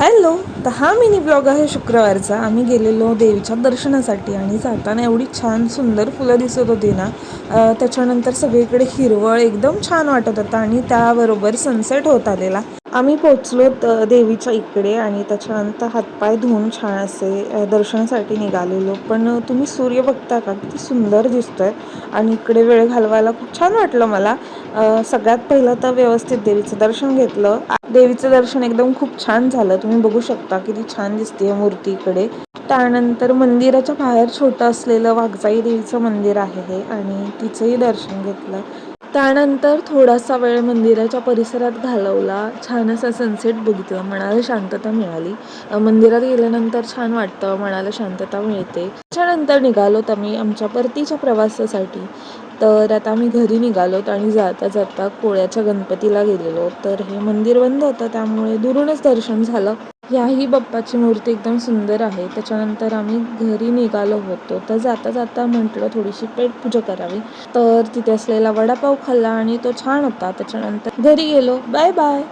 Hello. तर हा mini blog आहे शुक्रवारचा. आम्ही गेलेलो देवीच्या दर्शनासाठी आणि जाताना एवढी छान सुंदर फुलं दिसत होती ना. त्याच्यानंतर सगळीकडे हिरवळ एकदम छान वाटत होता आणि त्याबरोबर सनसेट होत आलेला. आम्ही पोचलो देवीच्या इकडे आणि त्याच्यानंतर हातपाय धुवून छान असे दर्शनासाठी निघालेलो. पण तुम्ही सूर्य बघता का, किती सुंदर दिसतोय आणि इकडे वेळ घालवायला खूप छान वाटलं मला. सगळ्यात पहिलं तर व्यवस्थित देवीचं दर्शन घेतलं. देवीचं दर्शन एकदम खूप छान झालं. तुम्ही बघू शकता किती छान दिसते मूर्तीकडे. त्यानंतर मंदिराच्या बाहेर छोटं असलेलं वाघजाई देवीचं मंदिर आहे हे, आणि तिचंही दर्शन घेतलं. त्यानंतर थोडासा वेळ मंदिराच्या परिसरात घालवला. छान असा सनसेट बघितला, मनाला शांतता मिळाली. मंदिरात गेल्यानंतर छान वाटतं, मनाला शांतता मिळते. त्याच्यानंतर निघालोत आम्ही आमच्या परतीच्या प्रवासासाठी. तर आता आम्ही घरी निघालोत आणि जाता जाता कोळ्याच्या गणपतीला गेलेलो. तर हे मंदिर बंद होतं, त्यामुळे दुरूनच दर्शन झालं. याही बाप्पाची मूर्ती एकदम सुंदर आहे. त्याच्यानंतर आम्ही घरी निघालो होतो, तर जाता जाता म्हटलं थोडीशी पेटपूजा करावी. तर तिथे असलेला वडापाव खाल्ला आणि तो छान होता. त्याच्यानंतर घरी गेलो. Bye bye.